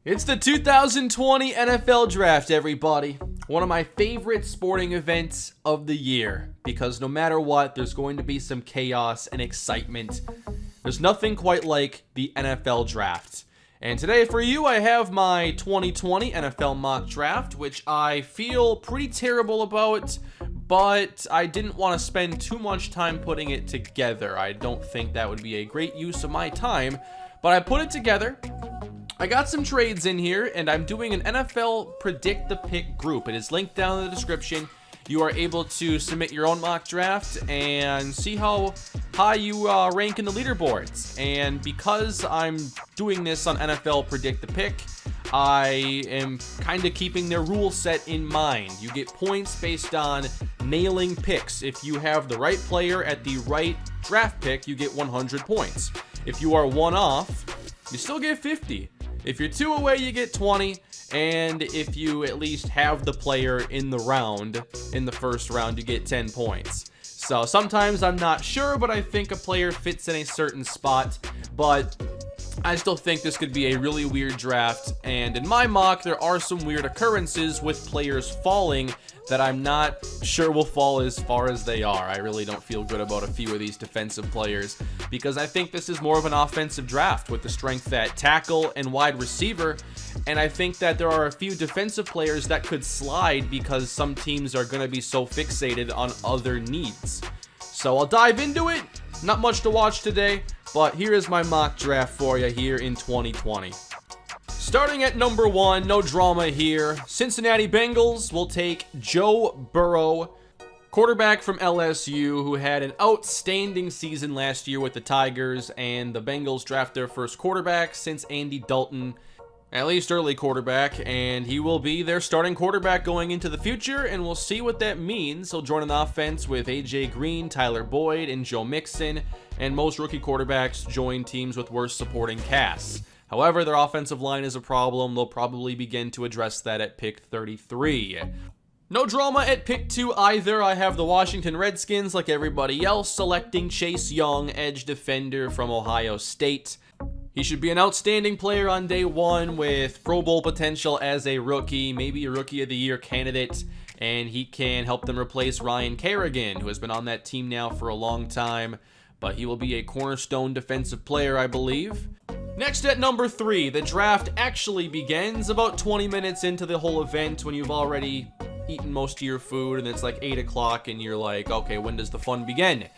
It's the 2020 NFL Draft, everybody. One of my favorite sporting events of the year, because no matter what, there's going to be some chaos and excitement. There's nothing quite like the NFL Draft. And today for you, I have my 2020 NFL Mock Draft, which I feel pretty terrible about, but I didn't want to spend too much time putting it together. I don't think that would be a great use of my time, but I put it together. I got some trades in here, and I'm doing an NFL Predict the Pick group. It is linked down in the description. You are able to submit your own mock draft and see how high you rank in the leaderboards. And because I'm doing this on NFL Predict the Pick, I am kind of keeping their rule set in mind. You get points based on nailing picks. If you have the right player at the right draft pick, you get 100 points. If you are one off, you still get 50. If you're two away, you get 20, and if you at least have the player in the round, in the first round, you get 10 points. So sometimes I'm not sure, but I think a player fits in a certain spot, but I still think this could be a really weird draft, and in my mock, there are some weird occurrences with players falling that I'm not sure will fall as far as they are. I really don't feel good about a few of these defensive players because I think this is more of an offensive draft with the strength at tackle and wide receiver, and I think that there are a few defensive players that could slide because some teams are going to be so fixated on other needs. So I'll dive into it. Not much to watch today, but here is my mock draft for you here in 2020. Starting at number 1, no drama here. Cincinnati Bengals will take Joe Burrow, quarterback from LSU, who had an outstanding season last year with the Tigers, and the Bengals draft their first quarterback since Andy Dalton, at least early quarterback, and he will be their starting quarterback going into the future, and we'll see what that means. He'll join an offense with AJ Green, Tyler Boyd, and Joe Mixon, and most rookie quarterbacks join teams with worse supporting casts. However, their offensive line is a problem. They'll probably begin to address that at pick 33. No drama at pick 2 either. I have the Washington Redskins, like everybody else, selecting Chase Young, edge defender from Ohio State. He should be an outstanding player on day 1 with Pro Bowl potential as a rookie, maybe a Rookie of the Year candidate, and he can help them replace Ryan Kerrigan, who has been on that team now for a long time, but he will be a cornerstone defensive player, I believe. Next at number 3, the draft actually begins about 20 minutes into the whole event when you've already eaten most of your food and it's like 8 o'clock and you're like, okay, when does the fun begin?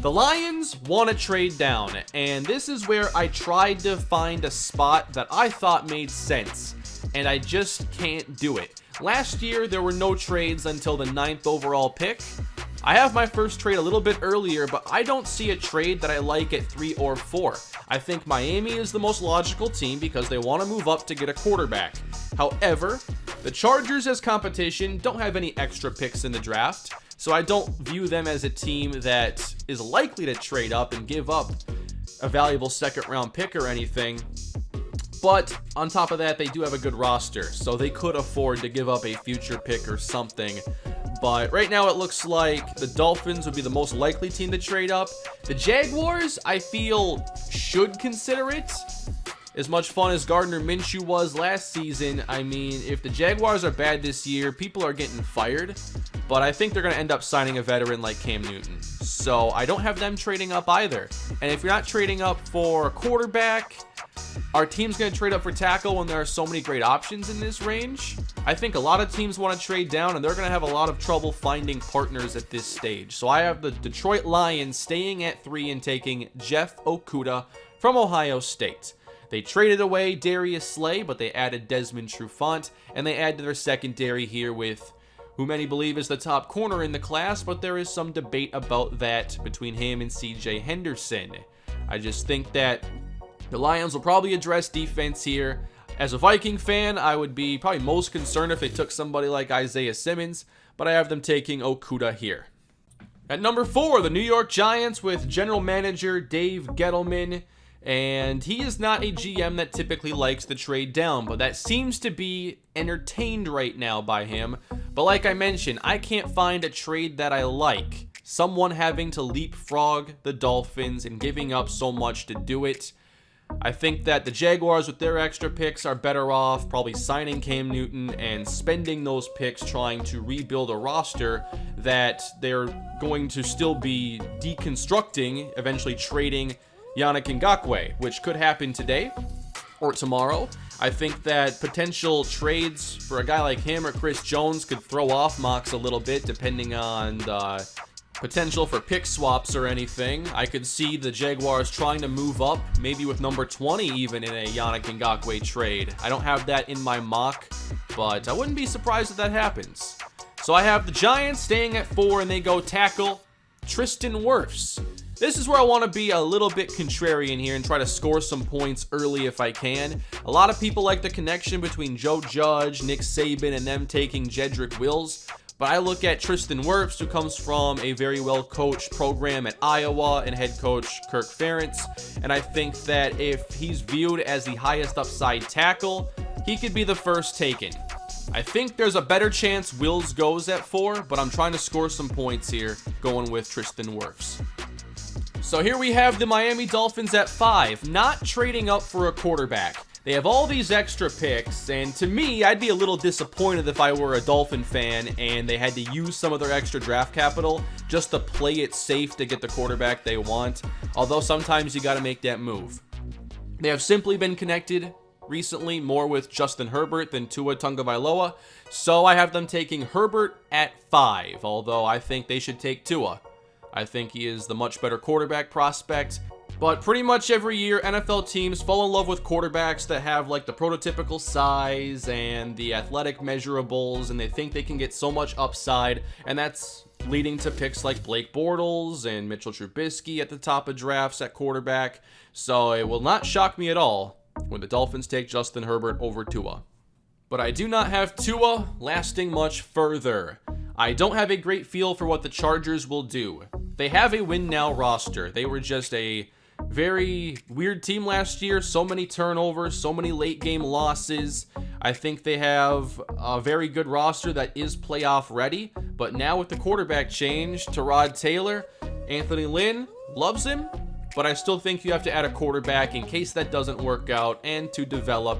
The Lions want to trade down, and this is where I tried to find a spot that I thought made sense, and I just can't do it. Last year, there were no trades until the 9th overall pick. I have my first trade a little bit earlier, but I don't see a trade that I like at 3 or 4. I think Miami is the most logical team because they want to move up to get a quarterback. However, the Chargers as competition don't have any extra picks in the draft, so I don't view them as a team that is likely to trade up and give up a valuable second-round pick or anything. But on top of that, they do have a good roster, so they could afford to give up a future pick or something. But right now it looks like the Dolphins would be the most likely team to trade up. The Jaguars, I feel, should consider it. As much fun as Gardner Minshew was last season, I mean, if the Jaguars are bad this year, people are getting fired. But I think they're going to end up signing a veteran like Cam Newton. So I don't have them trading up either. And if you're not trading up for a quarterback, our team's going to trade up for tackle when there are so many great options in this range. I think a lot of teams want to trade down, and they're going to have a lot of trouble finding partners at this stage. So I have the Detroit Lions staying at 3 and taking Jeff Okudah from Ohio State. They traded away Darius Slay, but they added Desmond Trufant, and they add to their secondary here with who many believe is the top corner in the class, but there is some debate about that between him and CJ Henderson. I just think that the Lions will probably address defense here. As a Viking fan, I would be probably most concerned if they took somebody like Isiah Simmons, but I have them taking Okudah here. At number 4, the New York Giants with general manager Dave Gettleman. And he is not a GM that typically likes to trade down, but that seems to be entertained right now by him. But like I mentioned, I can't find a trade that I like. Someone having to leapfrog the Dolphins and giving up so much to do it. I think that the Jaguars with their extra picks are better off probably signing Cam Newton and spending those picks trying to rebuild a roster that they're going to still be deconstructing, eventually trading Yannick Ngakoue, which could happen today or tomorrow. I think that potential trades for a guy like him or Chris Jones could throw off mocks a little bit depending on the potential for pick swaps or anything. I could see the Jaguars trying to move up, maybe with number 20 even in a Yannick Ngakoue trade. I don't have that in my mock, but I wouldn't be surprised if that happens. So I have the Giants staying at 4, and they go tackle Tristan Wirfs. This is where I want to be a little bit contrarian here and try to score some points early if I can. A lot of people like the connection between Joe Judge, Nick Saban, and them taking Jedrick Wills. But I look at Tristan Wirfs, who comes from a very well-coached program at Iowa, and head coach Kirk Ferentz. And I think that if he's viewed as the highest upside tackle, he could be the first taken. I think there's a better chance Wills goes at 4, but I'm trying to score some points here, going with Tristan Wirfs. So here we have the Miami Dolphins at 5, not trading up for a quarterback. They have all these extra picks, and to me, I'd be a little disappointed if I were a Dolphin fan and they had to use some of their extra draft capital just to play it safe to get the quarterback they want, although sometimes you got to make that move. They have simply been connected recently more with Justin Herbert than Tua Tagovailoa, so I have them taking Herbert at 5, although I think they should take Tua. I think he is the much better quarterback prospect. But pretty much every year, NFL teams fall in love with quarterbacks that have like the prototypical size and the athletic measurables, and they think they can get so much upside, and that's leading to picks like Blake Bortles and Mitchell Trubisky at the top of drafts at quarterback. So it will not shock me at all when the Dolphins take Justin Herbert over Tua. But I do not have Tua lasting much further. I don't have a great feel for what the Chargers will do. They have a win-now roster. They were just a very weird team last year. So many turnovers, so many late-game losses. I think they have a very good roster that is playoff ready. But now with the quarterback change, Tyrod Taylor, Anthony Lynn loves him. But I still think you have to add a quarterback in case that doesn't work out and to develop.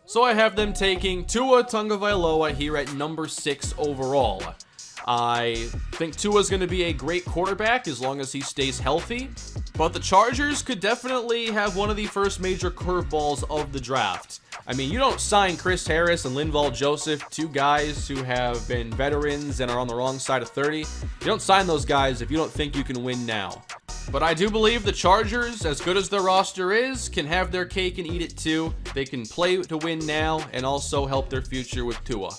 So I have them taking Tua Tagovailoa here at number 6 overall. I think Tua's going to be a great quarterback as long as he stays healthy. But the Chargers could definitely have one of the first major curveballs of the draft. I mean, you don't sign Chris Harris and Linval Joseph, 2 guys who have been veterans and are on the wrong side of 30. You don't sign those guys if you don't think you can win now. But I do believe the Chargers, as good as their roster is, can have their cake and eat it too. They can play to win now and also help their future with Tua.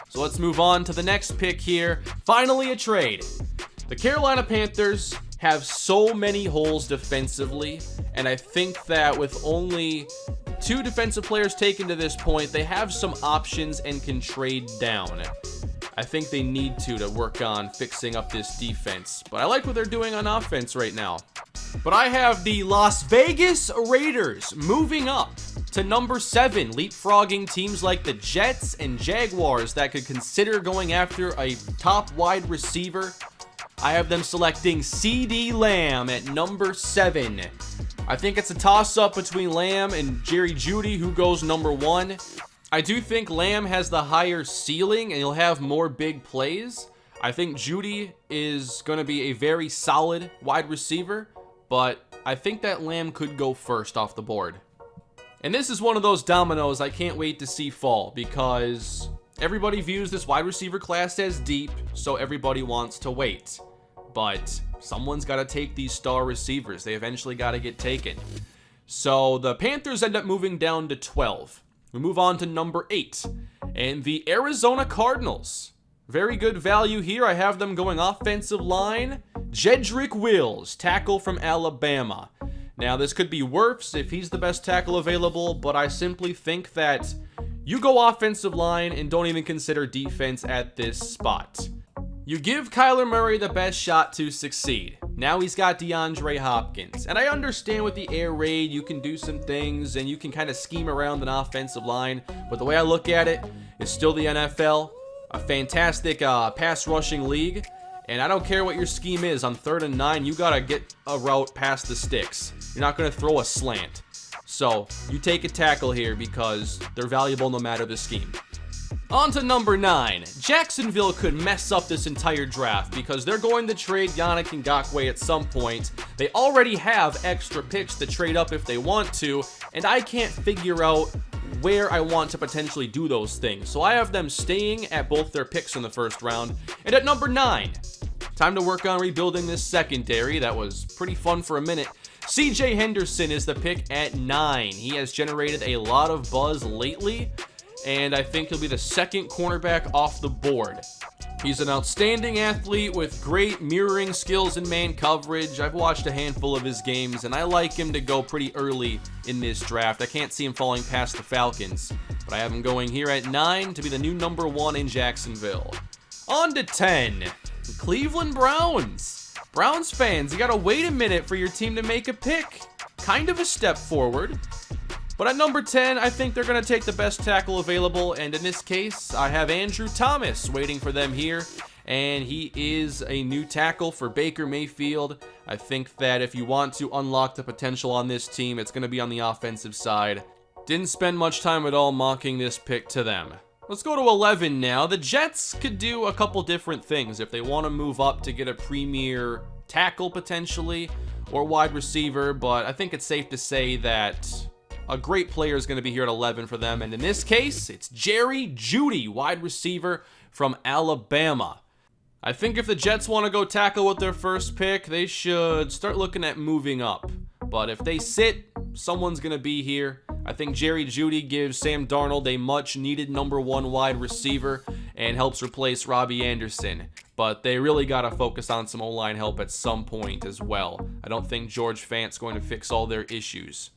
So let's move on to the next pick here. Finally, a trade. The Carolina Panthers have so many holes defensively, and I think that with only 2 defensive players taken to this point, they have some options and can trade down. I think they need to work on fixing up this defense, but I like what they're doing on offense right now. But I have the Las Vegas Raiders moving up to number 7, leapfrogging teams like the Jets and Jaguars that could consider going after a top wide receiver. I have them selecting CeeDee Lamb at number 7. I think it's a toss-up between Lamb and Jerry Jeudy, who goes number 1. I do think Lamb has the higher ceiling and he'll have more big plays. I think Jeudy is going to be a very solid wide receiver, but I think that Lamb could go first off the board. And this is one of those dominoes I can't wait to see fall, because everybody views this wide receiver class as deep, so everybody wants to wait. But someone's got to take these star receivers. They eventually got to get taken. So the Panthers end up moving down to 12. We move on to number 8. And the Arizona Cardinals. Very good value here. I have them going offensive line. Jedrick Wills, tackle from Alabama. Now, this could be Wirfs if he's the best tackle available, but I simply think that you go offensive line and don't even consider defense at this spot. You give Kyler Murray the best shot to succeed. Now he's got DeAndre Hopkins. And I understand with the air raid, you can do some things and you can kind of scheme around an offensive line. But the way I look at it, it's still the NFL, a fantastic pass rushing league. And I don't care what your scheme is. On 3rd and 9, you got to get a route past the sticks. You're not going to throw a slant. So you take a tackle here because they're valuable no matter the scheme. On to number 9. Jacksonville could mess up this entire draft because they're going to trade Yannick Ngakoue at some point. They already have extra picks to trade up if they want to, and I can't figure out where I want to potentially do those things. So I have them staying at both their picks in the first round. And at number 9, time to work on rebuilding this secondary. That was pretty fun for a minute. CJ Henderson is the pick at 9. He has generated a lot of buzz lately, and I think he'll be the second cornerback off the board. He's an outstanding athlete with great mirroring skills in man coverage. I've watched a handful of his games, and I like him to go pretty early in this draft. I can't see him falling past the Falcons, but I have him going here at 9 to be the new number 1 in Jacksonville. On to 10, the Cleveland Browns. Browns fans, you gotta wait a minute for your team to make a pick. Kind of a step forward. But at number 10, I think they're going to take the best tackle available, and in this case, I have Andrew Thomas waiting for them here, and he is a new tackle for Baker Mayfield. I think that if you want to unlock the potential on this team, it's going to be on the offensive side. Didn't spend much time at all mocking this pick to them. Let's go to 11 now. The Jets could do a couple different things if they want to move up to get a premier tackle potentially, or wide receiver, but I think it's safe to say that a great player is going to be here at 11 for them, and in this case, it's Jerry Jeudy, wide receiver from Alabama. I think if the Jets want to go tackle with their first pick, they should start looking at moving up. But if they sit, someone's going to be here. I think Jerry Jeudy gives Sam Darnold a much-needed number 1 wide receiver and helps replace Robbie Anderson. But they really got to focus on some O-line help at some point as well. I don't think George Fant's going to fix all their issues.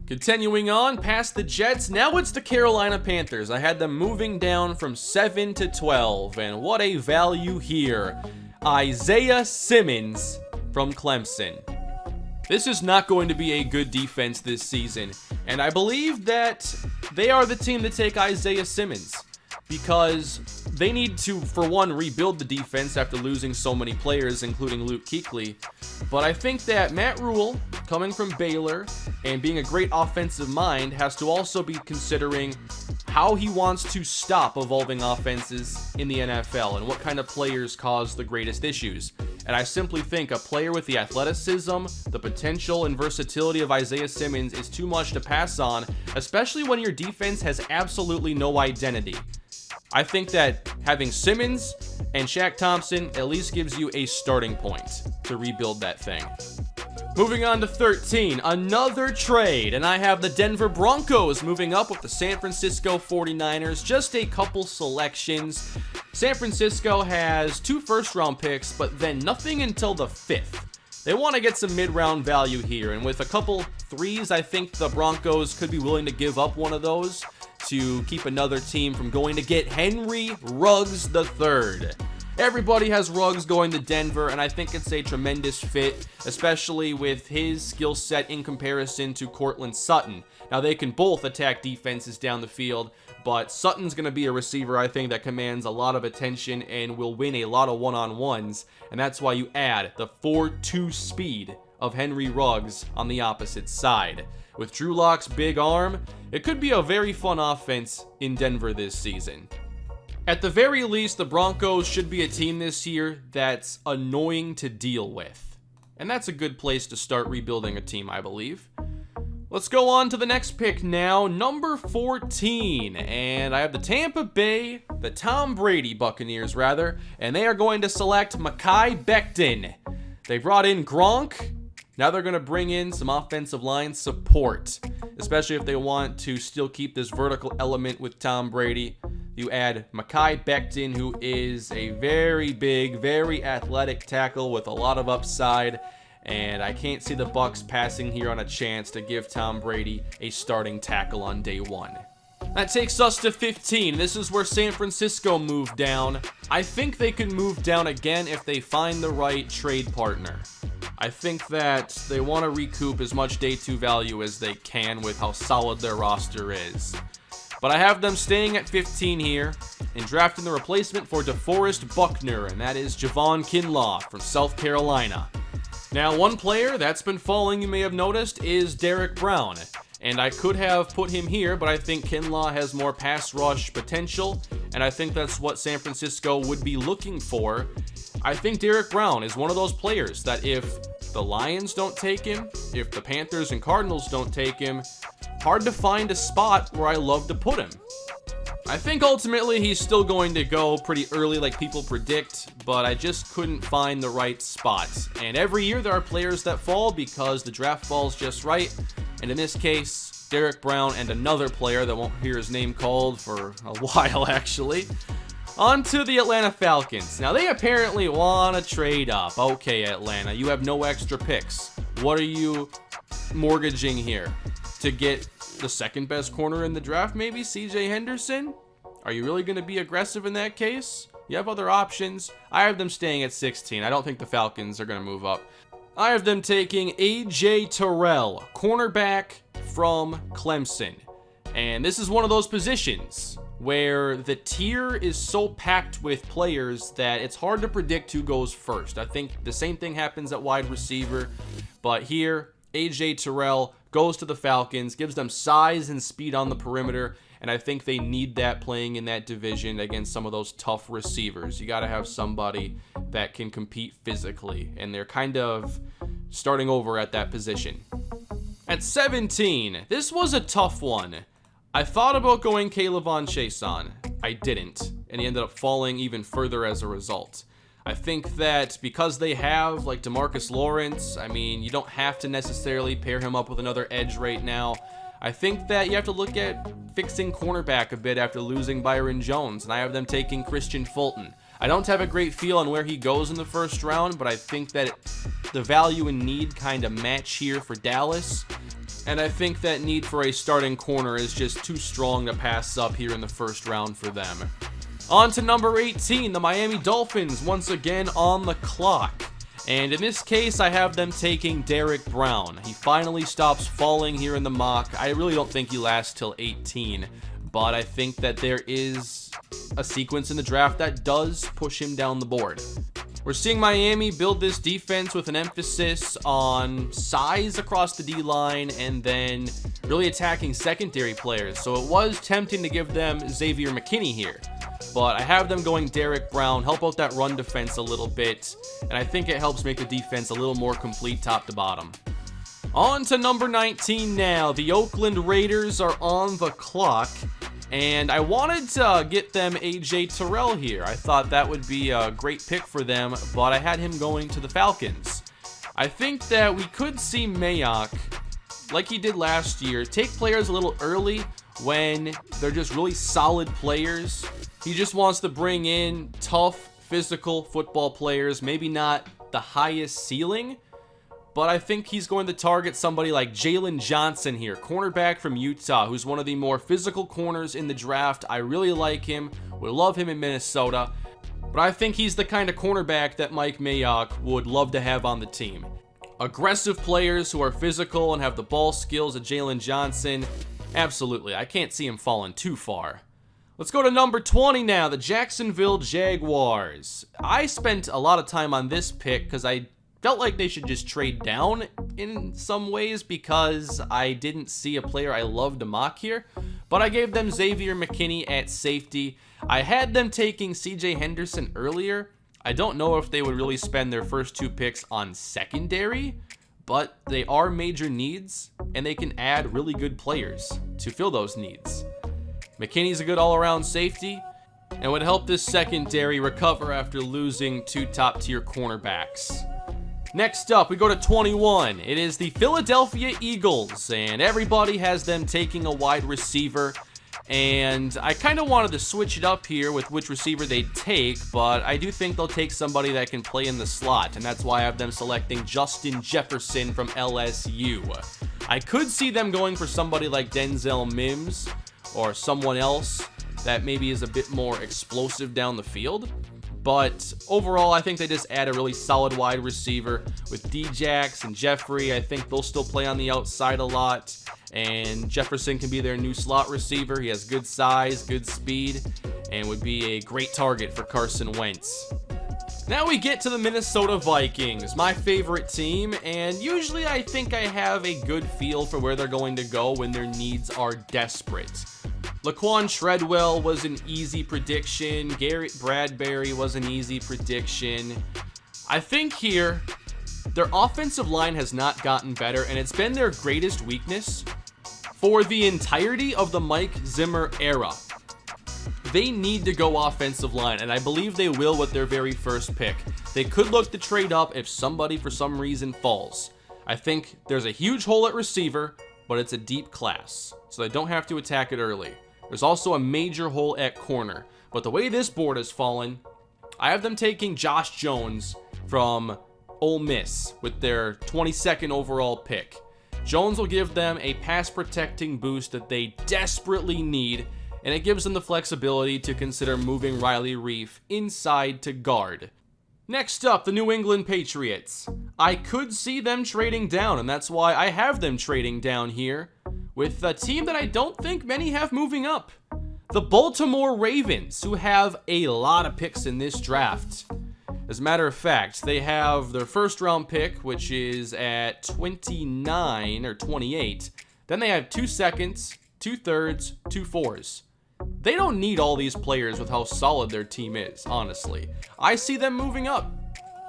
Continuing on past the Jets, now it's the Carolina Panthers. I had them moving down from 7 to 12, and what a value here. Isiah Simmons from Clemson. This is not going to be a good defense this season, and I believe that they are the team to take Isiah Simmons because they need to, for one, rebuild the defense after losing so many players, including Luke Kuechly. But I think that Matt Rule, coming from Baylor and being a great offensive mind, has to also be considering how he wants to stop evolving offenses in the NFL and what kind of players cause the greatest issues. And I simply think a player with the athleticism, the potential and versatility of Isiah Simmons is too much to pass on, especially when your defense has absolutely no identity. I think that having Simmons and Shaq Thompson at least gives you a starting point to rebuild that thing. Moving on to 13, another trade, and I have the Denver Broncos moving up with the San Francisco 49ers. Just a couple selections. San Francisco has 2 first-round picks, but then nothing until the 5th. They want to get some mid-round value here, and with a couple 3s, I think the Broncos could be willing to give up one of those to keep another team from going to get Henry Ruggs III. Everybody has Ruggs going to Denver, and I think it's a tremendous fit, especially with his skill set in comparison to Courtland Sutton. Now, they can both attack defenses down the field, but Sutton's going to be a receiver, I think, that commands a lot of attention and will win a lot of one-on-ones, and that's why you add the 4.2 speed of Henry Ruggs on the opposite side. With Drew Lock's big arm, it could be a very fun offense in Denver this season. At the very least, the Broncos should be a team this year that's annoying to deal with. And that's a good place to start rebuilding a team, I believe. Let's go on to the next pick now, number 14. And I have the Tom Brady Buccaneers, and they are going to select Mekhi Becton. They brought in Gronk. Now they're going to bring in some offensive line support, especially if they want to still keep this vertical element with Tom Brady. You add Mekhi Becton, who is a very big, very athletic tackle with a lot of upside, and I can't see the Bucs passing here on a chance to give Tom Brady a starting tackle on day 1. That takes us to 15. This is where San Francisco moved down. I think they can move down again if they find the right trade partner. I think that they want to recoup as much day 2 value as they can with how solid their roster is. But I have them staying at 15 here and drafting the replacement for DeForest Buckner, and that is Javon Kinlaw from South Carolina. Now, one player that's been falling, you may have noticed, is Derrick Brown. And I could have put him here, but I think Kinlaw has more pass rush potential, and I think that's what San Francisco would be looking for. I think Derrick Brown is one of those players that if the Lions don't take him, if the Panthers and Cardinals don't take him, hard to find a spot where I love to put him. I think ultimately he's still going to go pretty early like people predict, but I just couldn't find the right spot. And every year there are players that fall because the draft falls just right. And in this case, Derrick Brown and another player that won't hear his name called for a while actually. On to the Atlanta Falcons. Now they apparently want to trade up. Okay, Atlanta, you have no extra picks. What are you mortgaging here? To get the second best corner in the draft, maybe CJ Henderson? Are you really going to be aggressive in that case? You have other options. I have them staying at 16. I don't think the Falcons are going to move up. I have them taking AJ Terrell, cornerback from Clemson. And this is one of those positions where the tier is so packed with players that it's hard to predict who goes first. I think the same thing happens at wide receiver, but here, AJ Terrell goes to the Falcons, gives them size and speed on the perimeter, and I think they need that playing in that division against some of those tough receivers. You got to have somebody that can compete physically, and they're kind of starting over at that position. At 17, this was a tough one. I thought about going K'Lavon Chaisson. I didn't, and he ended up falling even further as a result. I think that because they have like DeMarcus Lawrence, I mean, you don't have to necessarily pair him up with another edge right now. I think that you have to look at fixing cornerback a bit after losing Byron Jones, and I have them taking Christian Fulton. I don't have a great feel on where he goes in the first round, but I think that the value and need kind of match here for Dallas, and I think that need for a starting corner is just too strong to pass up here in the first round for them. On to number 18, the Miami Dolphins, once again on the clock. And in this case, I have them taking Derrick Brown. He finally stops falling here in the mock. I really don't think he lasts till 18, but I think that there is a sequence in the draft that does push him down the board. We're seeing Miami build this defense with an emphasis on size across the D-line and then really attacking secondary players. So it was tempting to give them Xavier McKinney here, but I have them going Derrick Brown, help out that run defense a little bit, and I think it helps make the defense a little more complete top to bottom. On to number 19 now. The Oakland Raiders are on the clock, and I wanted to get them AJ Terrell here. I thought that would be a great pick for them, but I had him going to the Falcons. I think that we could see Mayock, like he did last year, take players a little early when they're just really solid players. He just wants to bring in tough, physical football players, maybe not the highest ceiling, but I think he's going to target somebody like Jalen Johnson here, cornerback from Utah, who's one of the more physical corners in the draft. I really like him, would love him in Minnesota, but I think he's the kind of cornerback that Mike Mayock would love to have on the team. Aggressive players who are physical and have the ball skills of Jalen Johnson, absolutely, I can't see him falling too far. Let's go to number 20 now, the Jacksonville Jaguars. I spent a lot of time on this pick because I felt like they should just trade down in some ways because I didn't see a player I loved to mock here, but I gave them Xavier McKinney at safety. I had them taking CJ Henderson earlier. I don't know if they would really spend their first two picks on secondary, but they are major needs, and they can add really good players to fill those needs. McKinney's a good all-around safety and would help this secondary recover after losing two top-tier cornerbacks. Next up, we go to 21. It is the Philadelphia Eagles, and everybody has them taking a wide receiver. And I kind of wanted to switch it up here with which receiver they'd take, but I do think they'll take somebody that can play in the slot, and that's why I have them selecting Justin Jefferson from LSU. I could see them going for somebody like Denzel Mims or someone else that maybe is a bit more explosive down the field. But overall, I think they just add a really solid wide receiver with Djax and Jeffrey. I think they'll still play on the outside a lot, and Jefferson can be their new slot receiver. He has good size, good speed, and would be a great target for Carson Wentz. Now we get to the Minnesota Vikings, my favorite team, and usually I think I have a good feel for where they're going to go when their needs are desperate. Laquan Treadwell was an easy prediction. Garrett Bradbury was an easy prediction. I think here, their offensive line has not gotten better, and it's been their greatest weakness for the entirety of the Mike Zimmer era. They need to go offensive line, and I believe they will with their very first pick. They could look to trade up if somebody for some reason falls. I think there's a huge hole at receiver, but it's a deep class, so they don't have to attack it early. There's also a major hole at corner, but the way this board has fallen, I have them taking Josh Jones from Ole Miss with their 22nd overall pick. Jones will give them a pass protecting boost that they desperately need, and it gives them the flexibility to consider moving Riley Reiff inside to guard. Next up, the New England Patriots. I could see them trading down, and that's why I have them trading down here with a team that I don't think many have moving up. The Baltimore Ravens, who have a lot of picks in this draft. As a matter of fact, they have their first round pick, which is at 29 or 28. Then they have 2 seconds, 2 thirds, 2 fours. They don't need all these players with how solid their team is, honestly. I see them moving up.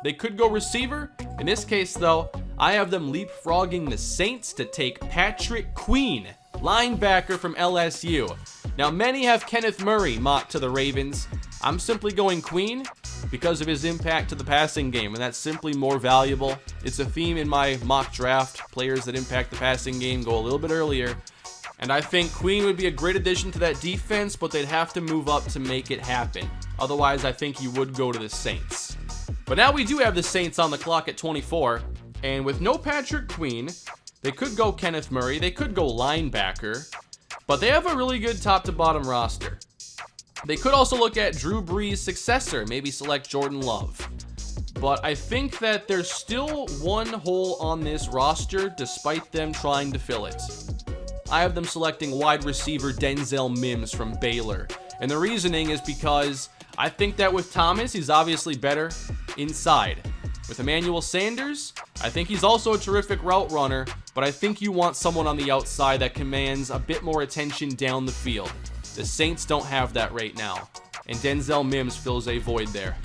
They could go receiver. In this case, though, I have them leapfrogging the Saints to take Patrick Queen, linebacker from LSU. Now, many have Kenneth Murray mocked to the Ravens. I'm simply going Queen because of his impact to the passing game, and that's simply more valuable. It's a theme in my mock draft. Players that impact the passing game go a little bit earlier. And I think Queen would be a great addition to that defense, but they'd have to move up to make it happen. Otherwise, I think you would go to the Saints. But now we do have the Saints on the clock at 24, and with no Patrick Queen, they could go Kenneth Murray, they could go linebacker, but they have a really good top-to-bottom roster. They could also look at Drew Brees' successor, maybe select Jordan Love. But I think that there's still one hole on this roster, despite them trying to fill it. I have them selecting wide receiver Denzel Mims from Baylor. And the reasoning is because I think that with Thomas, he's obviously better inside. With Emmanuel Sanders, I think he's also a terrific route runner, but I think you want someone on the outside that commands a bit more attention down the field. The Saints don't have that right now, and Denzel Mims fills a void there.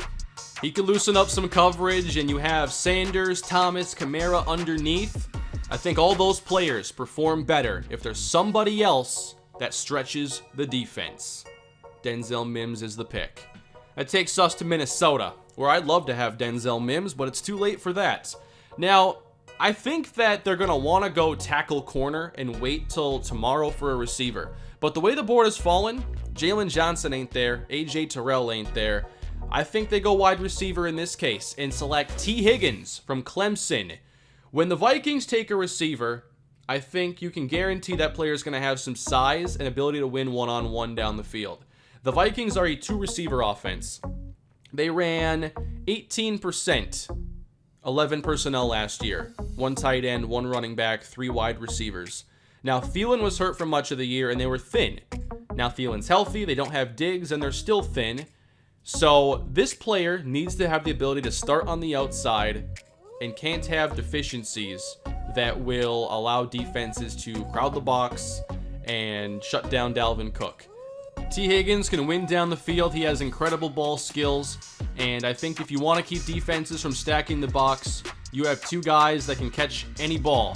He can loosen up some coverage, and you have Sanders, Thomas, Kamara underneath. I think all those players perform better if there's somebody else that stretches the defense. Denzel Mims is the pick. That takes us to Minnesota, where I'd love to have Denzel Mims, but it's too late for that. Now, I think that they're going to want to go tackle corner and wait till tomorrow for a receiver. But the way the board has fallen, Jalen Johnson ain't there, AJ Terrell ain't there. I think they go wide receiver in this case and select T. Higgins from Clemson. When the Vikings take a receiver, I think you can guarantee that player is going to have some size and ability to win one-on-one down the field. The Vikings are a 2-receiver offense. They ran 18%, 11 personnel last year. 1 tight end, 1 running back, 3 wide receivers. Now, Thielen was hurt for much of the year, and they were thin. Now, Thielen's healthy, they don't have Diggs, and they're still thin. So, this player needs to have the ability to start on the outside and can't have deficiencies that will allow defenses to crowd the box and shut down Dalvin Cook. T. Higgins can win down the field. He has incredible ball skills, and I think if you want to keep defenses from stacking the box, you have 2 guys that can catch any ball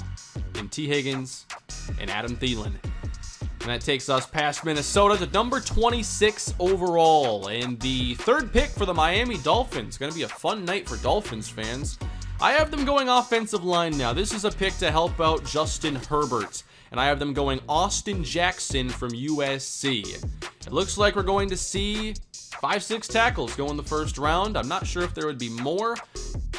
in T. Higgins and Adam Thielen. And that takes us past Minnesota to number 26 overall, and the 3rd pick for the Miami Dolphins. Going to be a fun night for Dolphins fans. I have them going offensive line now. This is a pick to help out Justin Herbert, and I have them going Austin Jackson from USC. It looks like we're going to see 5-6 tackles go in the first round. I'm not sure if there would be more,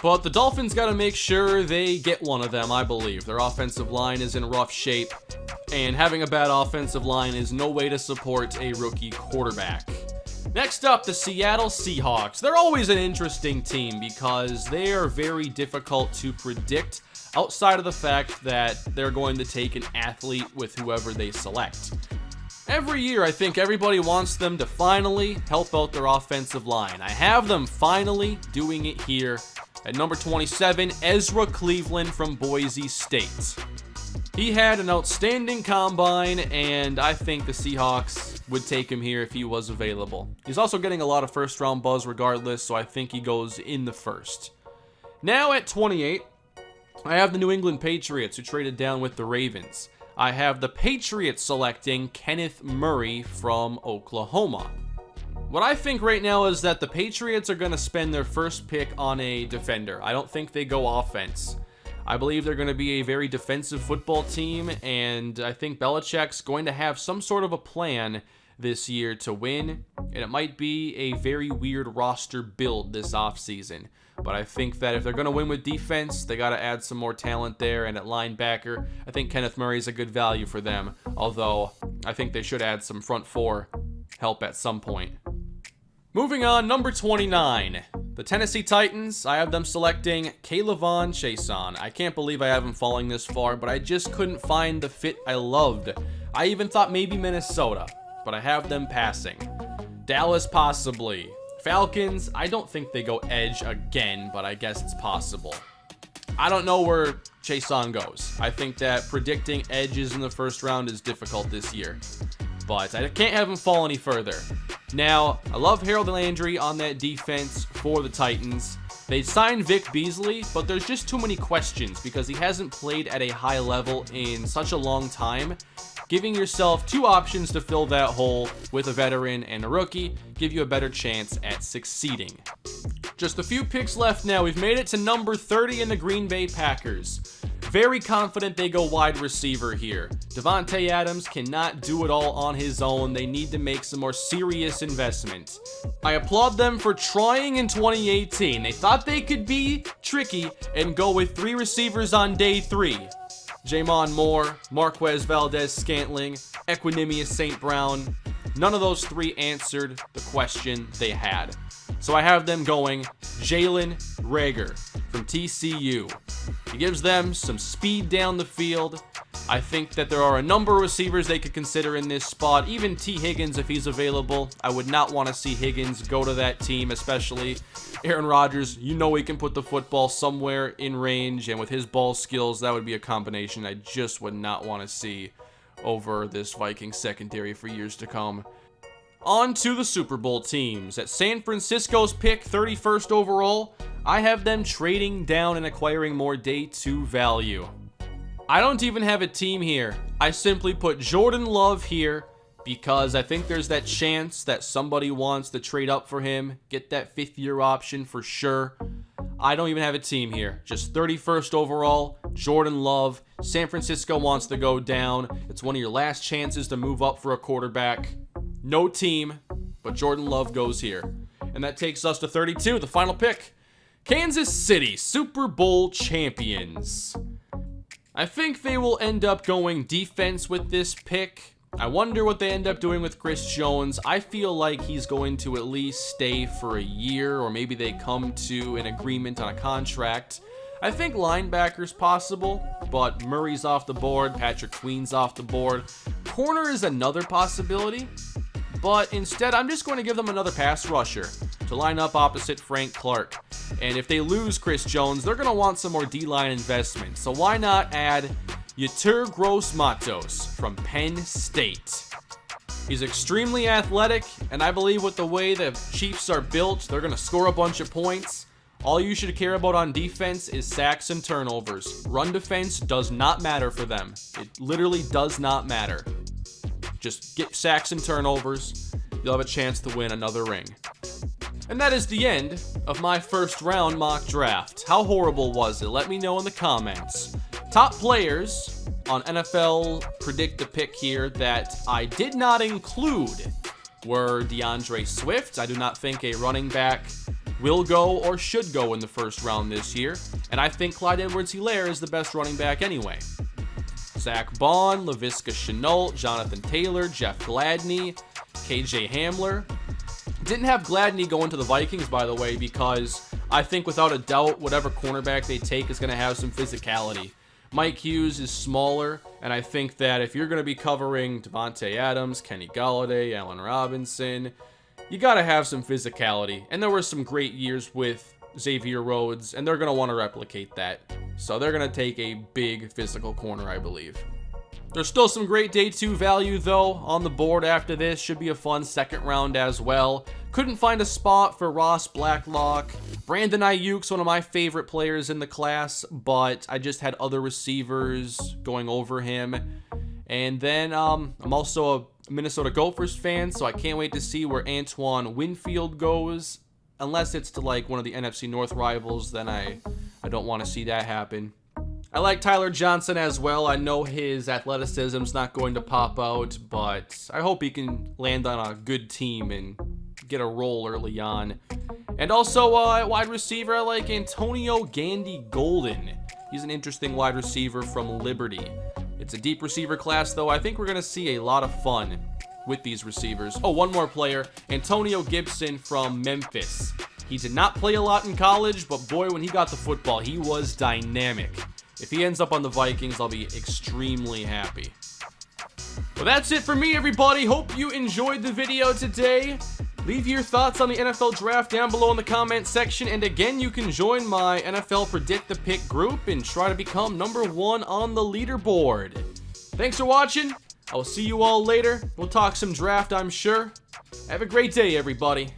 but the Dolphins got to make sure they get one of them, I believe. Their offensive line is in rough shape, and having a bad offensive line is no way to support a rookie quarterback. Next up, the Seattle Seahawks. They're always an interesting team because they are very difficult to predict outside of the fact that they're going to take an athlete with whoever they select. Every year, I think everybody wants them to finally help out their offensive line. I have them finally doing it here. At number 27, Esra Cleveland from Boise State. He had an outstanding combine, and I think the Seahawks would take him here if he was available. He's also getting a lot of first-round buzz regardless, so I think he goes in the first. Now at 28, I have the New England Patriots, who traded down with the Ravens. I have the Patriots selecting Kenneth Murray from Oklahoma. What I think right now is that the Patriots are going to spend their first pick on a defender. I don't think they go offense. I believe they're going to be a very defensive football team, and I think Belichick's going to have some sort of a plan this year to win, and it might be a very weird roster build this offseason. But I think that if they're going to win with defense, they got to add some more talent there, and at linebacker, I think Kenneth Murray is a good value for them, although I think they should add some front four help at some point. Moving on, number 29. The Tennessee Titans, I have them selecting K'Lavon Chaisson. I can't believe I have him falling this far, but I just couldn't find the fit I loved. I even thought maybe Minnesota, but I have them passing. Dallas, possibly. Falcons, I don't think they go edge again, but I guess it's possible. I don't know where Chaisson goes. I think that predicting edges in the first round is difficult this year, but I can't have him fall any further. Now, I love Harold Landry on that defense for the Titans. They signed Vic Beasley, but there's just too many questions because he hasn't played at a high level in such a long time. Giving yourself two options to fill that hole with a veteran and a rookie give you a better chance at succeeding. Just a few picks left now. We've made it to number 30 in the Green Bay Packers. Very confident they go wide receiver here. Devontae Adams cannot do it all on his own. They need to make some more serious investment. I applaud them for trying in 2018. They thought they could be tricky and go with 3 receivers on day 3. Jamon Moore, Marquez Valdez-Scantling, Equanimous St. Brown. None of those 3 answered the question they had. So I have them going Jalen Reagor from TCU. He gives them some speed down the field. I think that there are a number of receivers they could consider in this spot. Even T. Higgins, if he's available. I would not want to see Higgins go to that team, especially Aaron Rodgers. You know he can put the football somewhere in range, and with his ball skills, that would be a combination I just would not want to see over this Vikings secondary for years to come. On to the Super Bowl teams. At San Francisco's pick, 31st overall, I have them trading down and acquiring more day 2 value. I don't even have a team here. I simply put Jordan Love here because I think there's that chance that somebody wants to trade up for him, get that 5th-year option for sure. I don't even have a team here. Just 31st overall, Jordan Love. San Francisco wants to go down. It's one of your last chances to move up for a quarterback. No team, but Jordan Love goes here. And that takes us to 32, the final pick. Kansas City, Super Bowl champions. I think they will end up going defense with this pick. I wonder what they end up doing with Chris Jones. I feel like he's going to at least stay for a year, or maybe they come to an agreement on a contract. I think linebacker's possible, but Murray's off the board, Patrick Queen's off the board. Corner is another possibility, but instead I'm just going to give them another pass rusher to line up opposite Frank Clark. And if they lose Chris Jones, they're going to want some more D-line investment. So why not add Yetur Gross-Matos from Penn State? He's extremely athletic, and I believe with the way the Chiefs are built, they're going to score a bunch of points. All you should care about on defense is sacks and turnovers. Run defense does not matter for them. It literally does not matter. Just get sacks and turnovers. You'll have a chance to win another ring. And that is the end of my first round mock draft. How horrible was it? Let me know in the comments. Top players on NFL Predict the Pick here that I did not include were DeAndre Swift. I do not think a running back will go or should go in the first round this year. And I think Clyde Edwards-Helaire is the best running back anyway. Zach Bond, Laviska Shenault, Jonathan Taylor, Jeff Gladney, KJ Hamler. Didn't have Gladney going to the Vikings, by the way, because I think without a doubt, whatever cornerback they take is going to have some physicality. Mike Hughes is smaller, and I think that if you're going to be covering Devontae Adams, Kenny Golladay, Allen Robinson, you got to have some physicality. And there were some great years with Xavier Rhodes, and they're going to want to replicate that. So they're going to take a big physical corner, I believe. There's still some great day 2 value, though, on the board after this. Should be a fun second round as well. Couldn't find a spot for Ross Blacklock. Brandon Ayuk's one of my favorite players in the class, but I just had other receivers going over him. And then I'm also a Minnesota Gophers fan, so I can't wait to see where Antoine Winfield goes. Unless it's to like one of the NFC North rivals, then I don't want to see that happen. I like Tyler Johnson as well. I know his athleticism's not going to pop out, but I hope he can land on a good team and get a role early on. And also at wide receiver, I like Antonio Gandy Golden. He's an interesting wide receiver from Liberty. It's a deep receiver class, though. I think we're going to see a lot of fun with these receivers. Oh, one more player, Antonio Gibson from Memphis. He did not play a lot in college, but boy, when he got the football, he was dynamic. If he ends up on the Vikings, I'll be extremely happy. Well, that's it for me, everybody. Hope you enjoyed the video today. Leave your thoughts on the NFL draft down below in the comment section. And again, you can join my NFL Predict the Pick group and try to become #1 on the leaderboard. Thanks for watching. I will see you all later. We'll talk some draft, I'm sure. Have a great day, everybody.